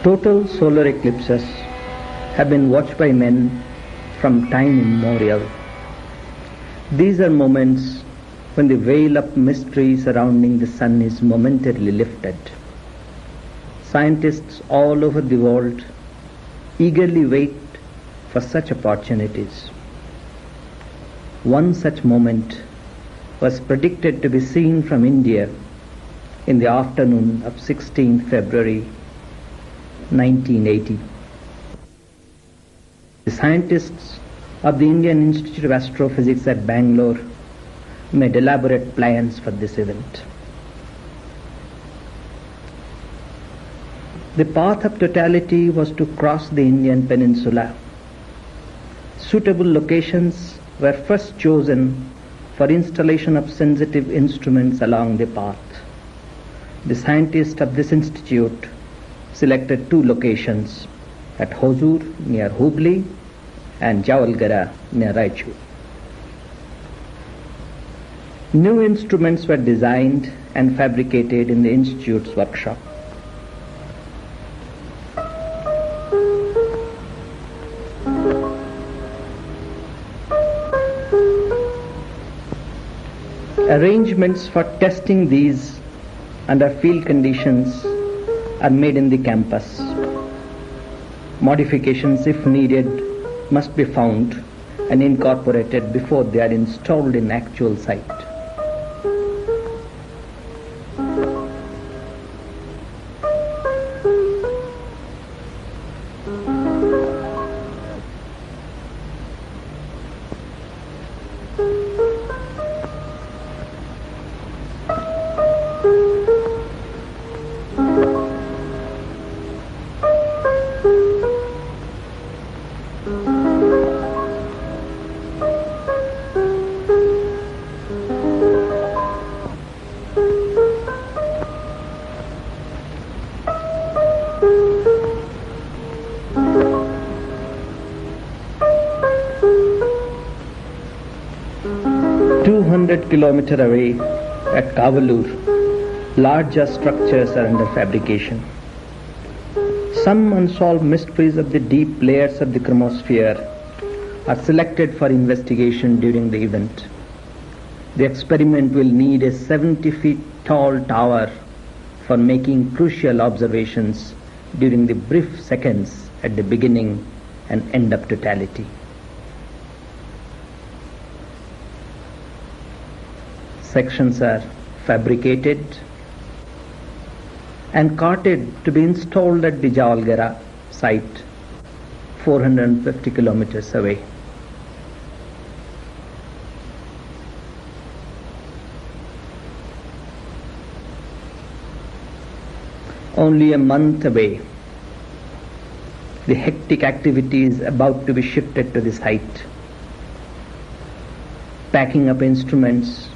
Total solar eclipses have been watched by men from time immemorial. These are moments when the veil of mystery surrounding the sun is momentarily lifted. Scientists all over the world eagerly wait for such opportunities. One such moment was predicted to be seen from India in the afternoon of 16 February 1980. The scientists of the Indian Institute of Astrophysics at Bangalore made elaborate plans for this event. The path of totality was to cross the Indian peninsula. Suitable locations were first chosen for installation of sensitive instruments along the path. The scientists of this institute selected two locations at Hosur near Hubli and Javalgara near Raichur. New instruments were designed and fabricated in the institute's workshop. Arrangements for testing these under field conditions are made in the campus. Modifications, if needed, must be found and incorporated before they are installed in actual site. Kilometers away at Kavalur, larger structures are under fabrication. Some unsolved mysteries of the deep layers of the chromosphere are selected for investigation during the event. The experiment will need a 70 feet tall tower for making crucial observations during the brief seconds at the beginning and end of totality. Sections are fabricated and carted to be installed at the Javalgara site, 450 kilometers away. Only a month away, the hectic activity is about to be shifted to the site. Packing up instruments,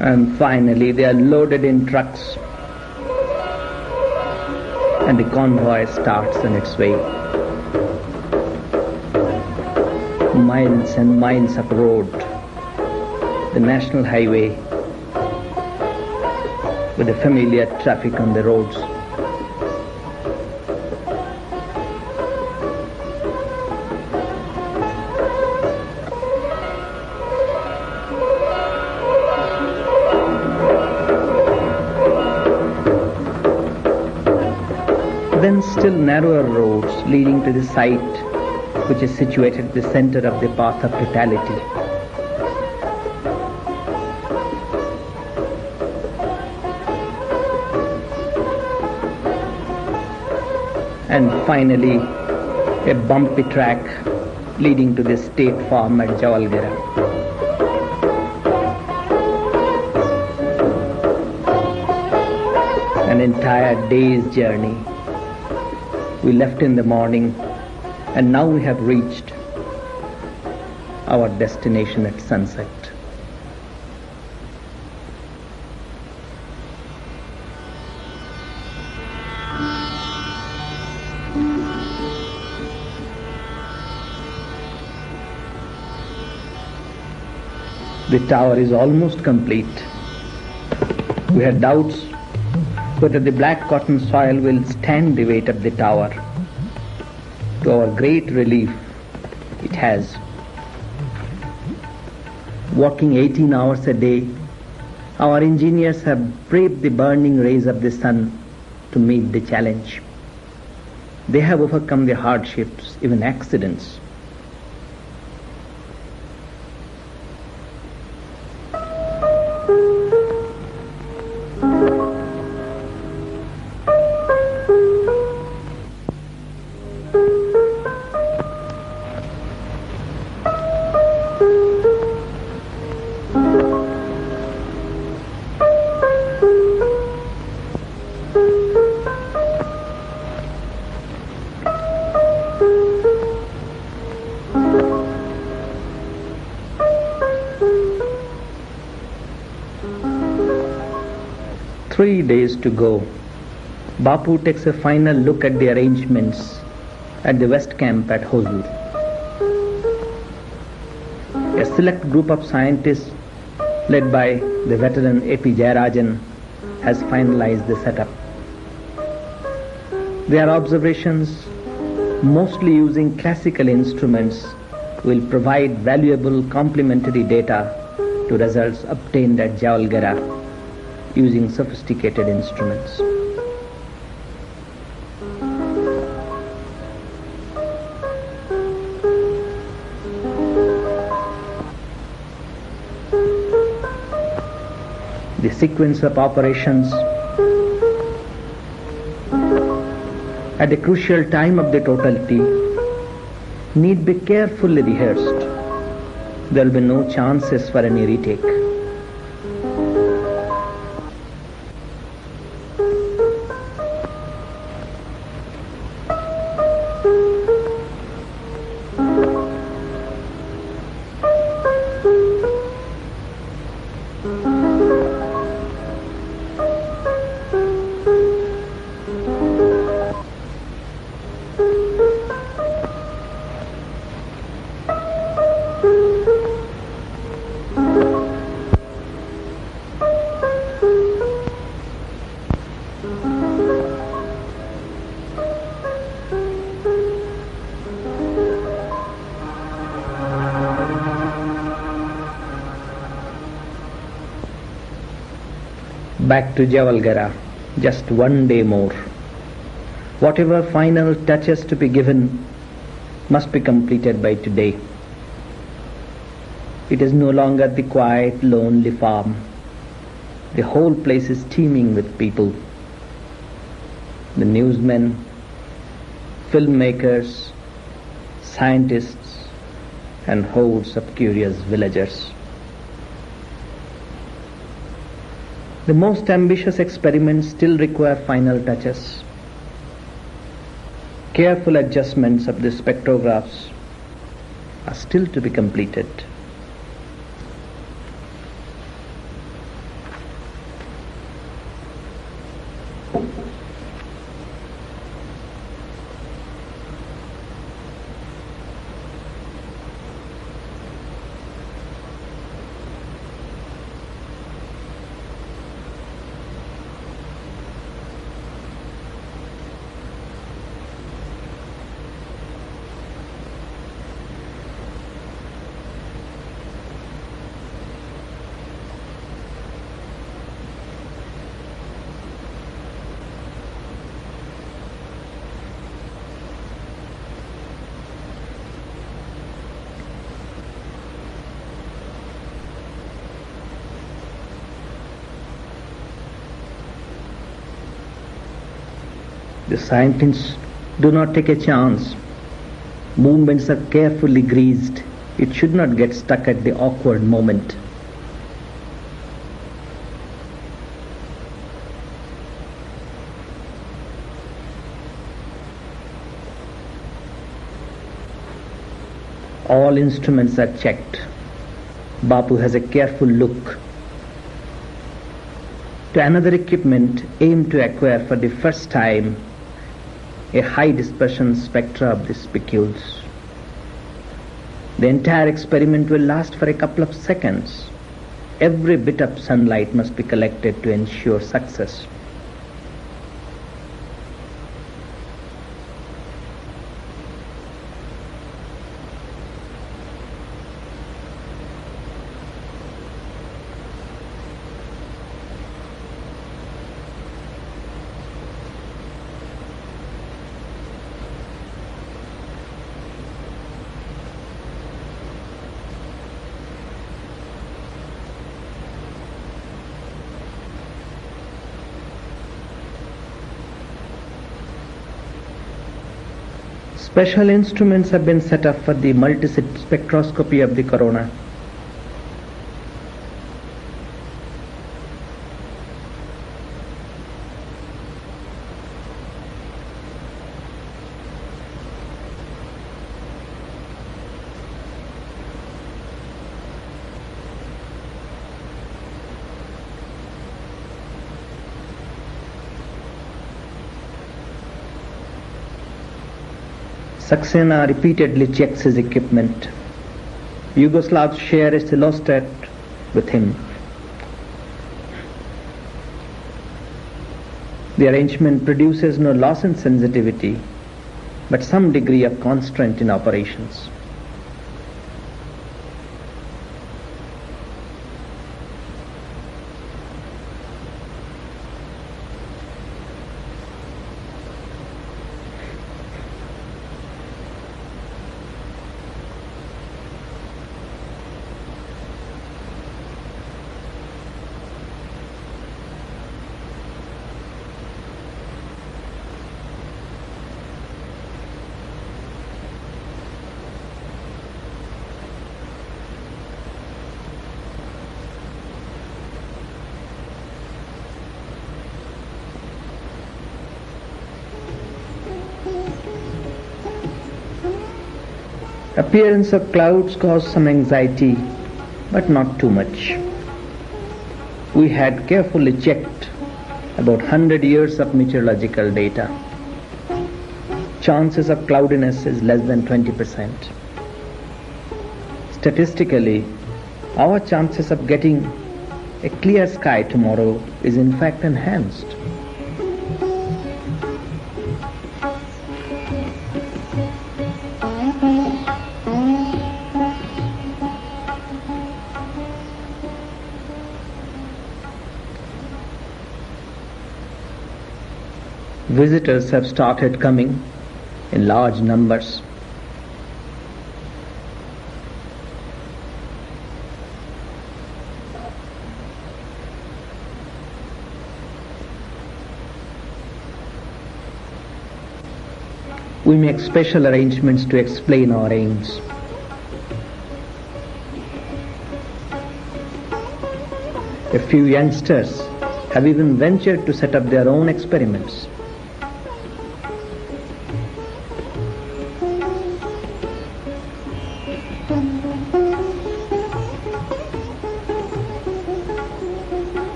and finally they are loaded in trucks and the convoy starts on its way. Miles and miles of road, the national highway with the familiar traffic on the roads. Then still narrower roads leading to the site, which is situated at the center of the path of totality. And finally, a bumpy track leading to the state farm at Javalgara. An entire day's journey. We left in the morning and now we have reached our destination at sunset. The tower is almost complete. We had doubts whether the black cotton soil will stand the weight of the tower. To our great relief, it has. Working 18 hours a day, our engineers have braved the burning rays of the sun to meet the challenge. They have overcome the hardships, even accidents. Three days to go. Bapu takes a final look at the arrangements at the West Camp at Hosur. A select group of scientists led by the veteran A.P. Jayarajan has finalized the setup. Their observations, mostly using classical instruments, will provide valuable complementary data to results obtained at Javalgara using sophisticated instruments. The sequence of operations at the crucial time of the totality need be carefully rehearsed. There will be no chances for any retake. Back to Javalgara, just one day more. Whatever final touches to be given must be completed by today. It is no longer the quiet, lonely farm. The whole place is teeming with people. The newsmen, filmmakers, scientists, and hordes of curious villagers. The most ambitious experiments still require final touches. Careful adjustments of the spectrographs are still to be completed. The scientists do not take a chance. Movements are carefully greased. It should not get stuck at the awkward moment. All instruments are checked. Bapu has a careful look to another equipment aimed to acquire for the first time a high dispersion spectra of the spicules. The entire experiment will last for a couple of seconds. Every bit of sunlight must be collected to ensure success. Special instruments have been set up for the multi-spectroscopy of the corona. Saxena repeatedly checks his equipment. Yugoslavs share a oscillostat with him. The arrangement produces no loss in sensitivity, but some degree of constraint in operations. Appearance of clouds caused some anxiety, but not too much. We had carefully checked about 100 years of meteorological data. Chances of cloudiness is less than 20%. Statistically, our chances of getting a clear sky tomorrow is in fact enhanced. Visitors have started coming in large numbers. We make special arrangements to explain our aims. A few youngsters have even ventured to set up their own experiments.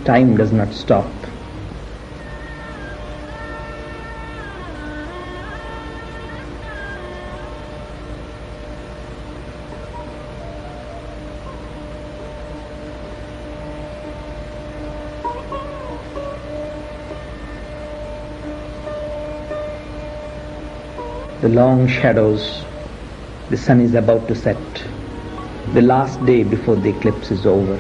Time does not stop. The long shadows, the sun is about to set, the last day before the eclipse is over.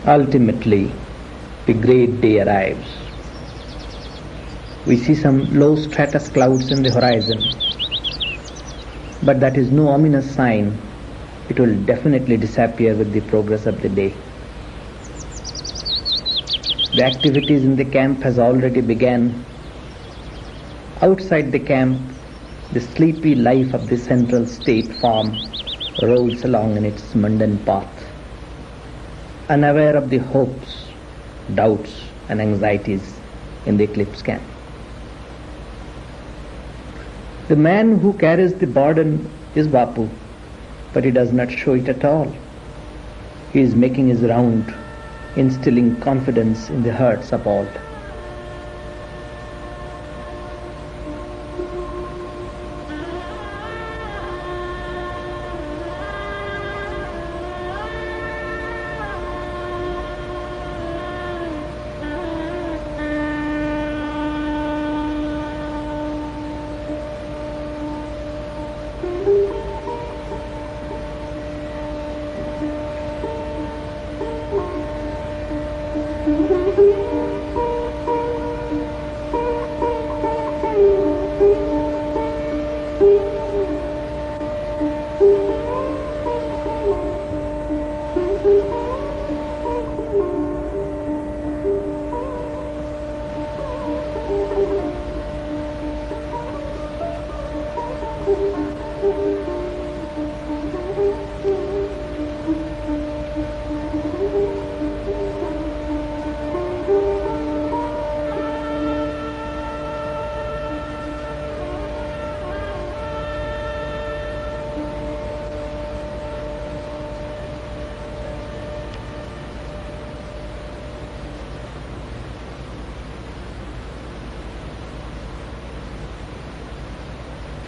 Ultimately, the great day arrives. We see some low stratus clouds in the horizon, but that is no ominous sign. It will definitely disappear with the progress of the day. The activities in the camp has already begun. Outside the camp, the sleepy life of the Central State Farm rolls along in its mundane path, unaware of the hopes, doubts, and anxieties in the Eclipse camp. The man who carries the burden is Bapu, but he does not show it at all. He is making his round, instilling confidence in the hearts of all.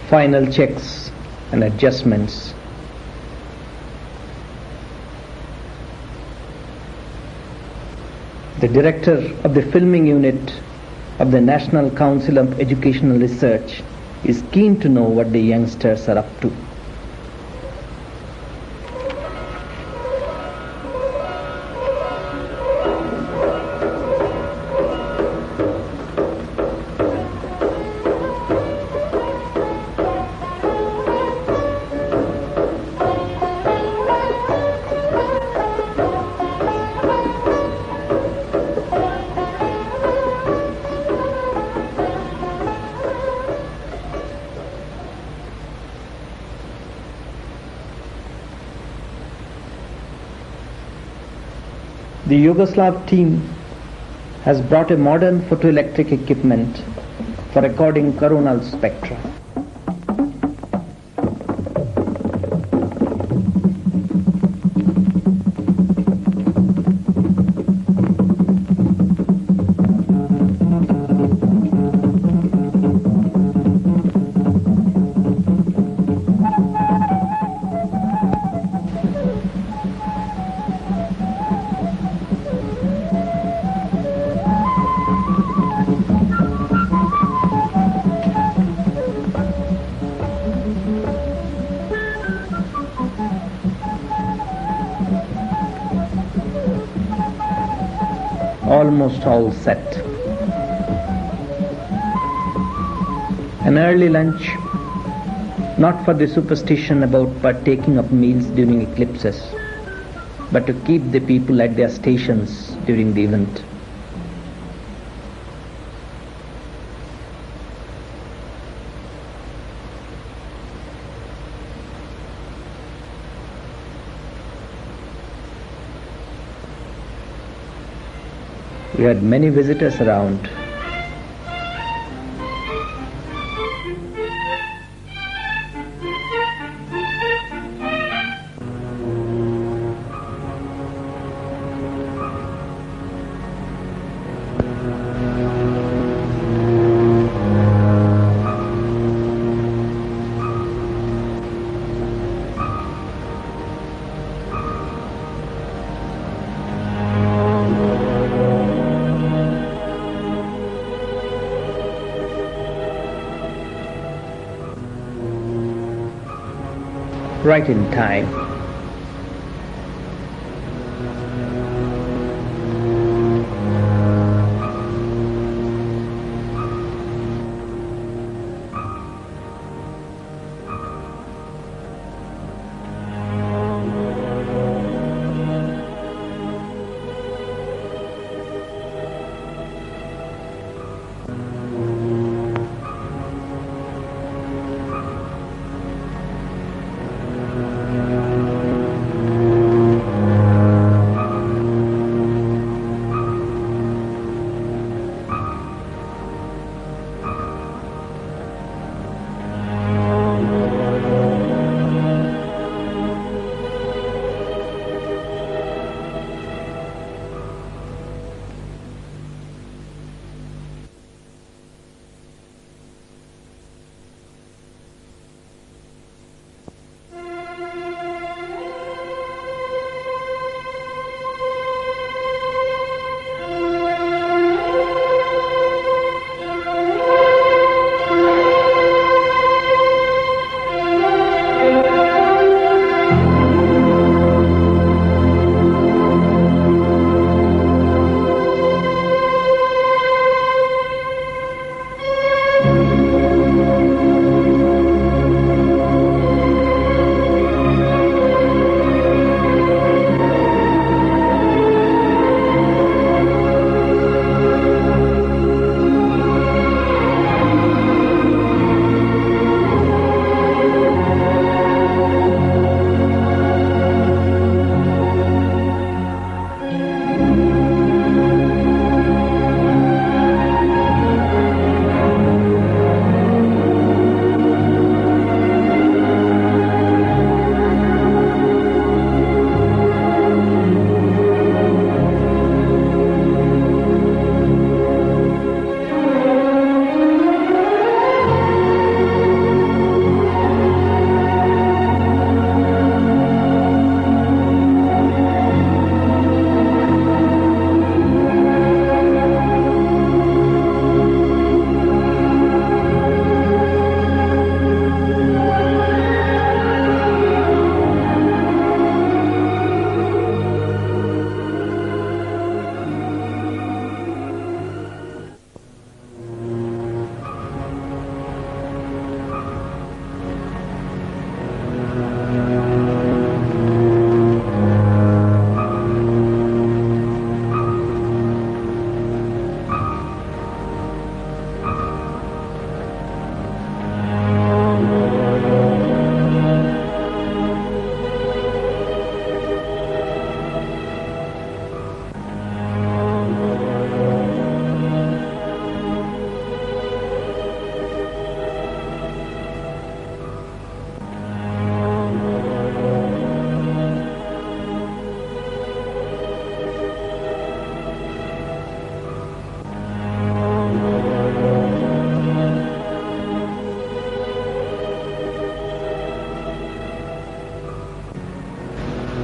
Final checks and adjustments. The director of the filming unit of the National Council of Educational Research is keen to know what the youngsters are up to. The Yugoslav team has brought a modern photoelectric equipment for recording coronal spectra. Almost all set. An early lunch, not for the superstition about partaking of meals during eclipses, but to keep the people at their stations during the event. We had many visitors around. Right in time.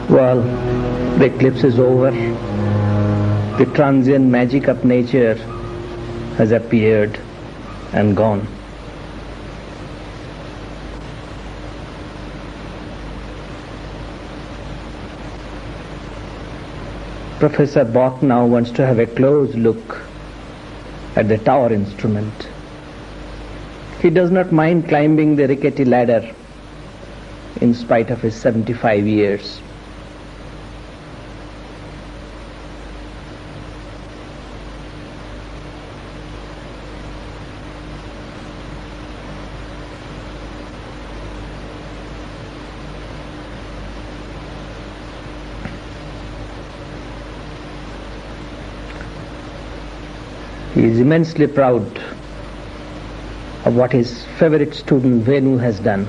Well, the eclipse is over. The transient magic of nature has appeared and gone. Professor Bach now wants to have a close look at the tower instrument. He does not mind climbing the rickety ladder in spite of his 75 years. He is immensely proud of what his favorite student Venu has done.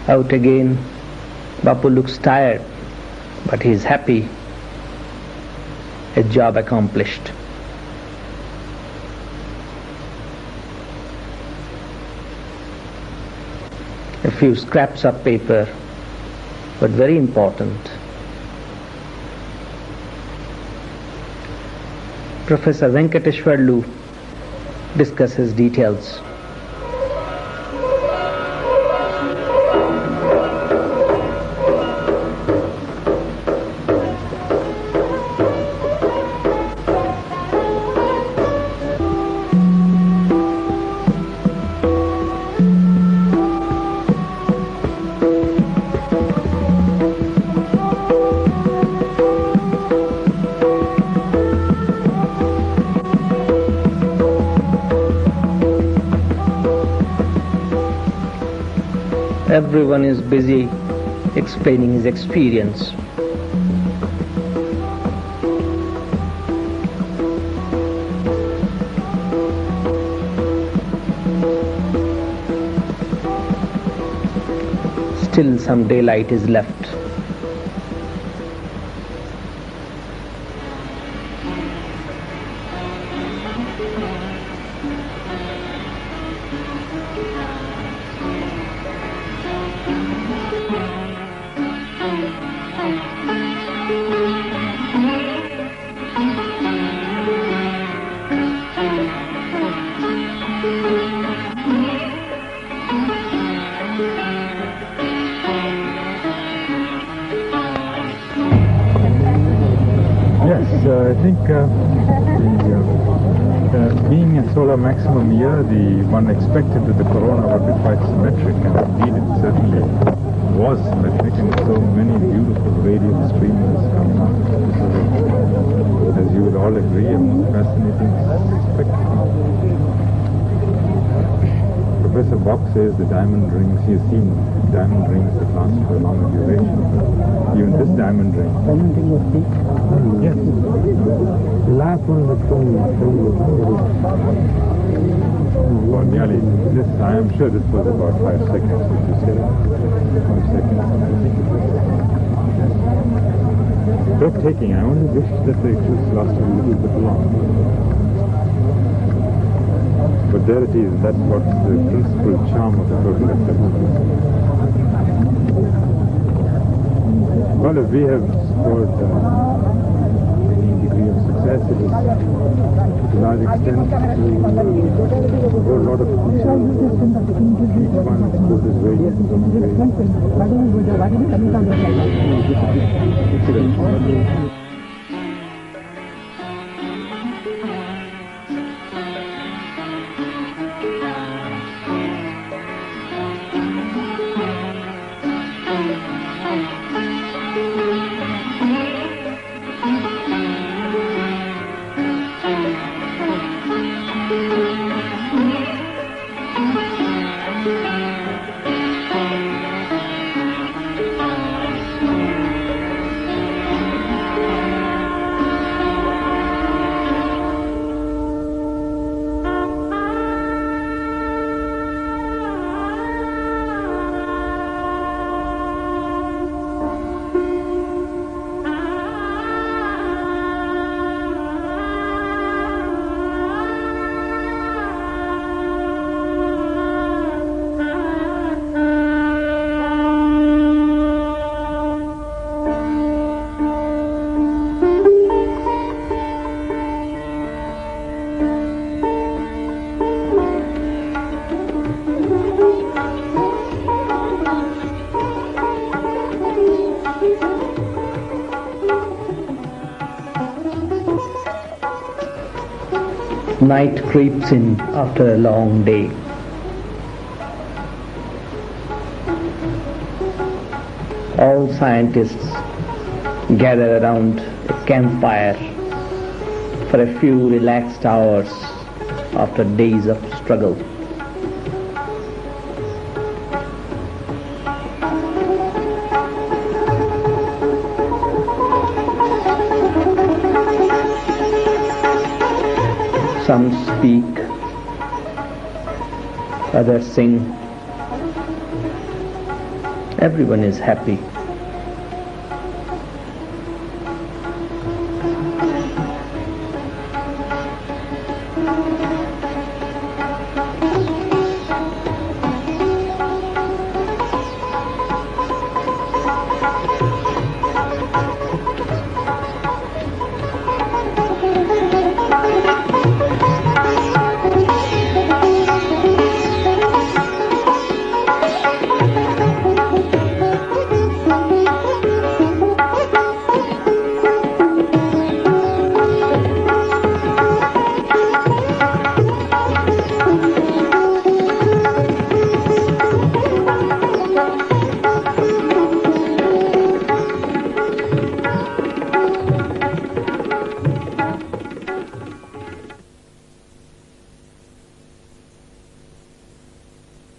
Out again, Bapu looks tired, but he is happy. A job accomplished. A few scraps of paper, but very important. Professor Venkateshwarlu discusses details. Everyone is busy explaining his experience. Still some daylight is left. I think being a solar maximum year, the one expected that the corona would be quite symmetric, and indeed it certainly was symmetric, and so many beautiful radiant streamers coming out. As you would all agree, a fascinating spectacle. Professor Bock says the diamond rings, he has seen diamond rings that last for a longer duration. Even this diamond ring. Diamond ring was big? Yes. The last one was from Well, nearly this, I am sure this was about 5 seconds, did you say? 5 seconds. Breathtaking. I only wish that the eclipse lasted a little bit longer. But there it is, that's what's the principal charm of the total eclipse. Well, if we have scored any degree of success, it is to a large extent to a whole lot of people. Each one put his weight in some way. Night creeps in after a long day. All scientists gather around a campfire for a few relaxed hours after days of struggle. Some speak, others sing. Everyone is happy.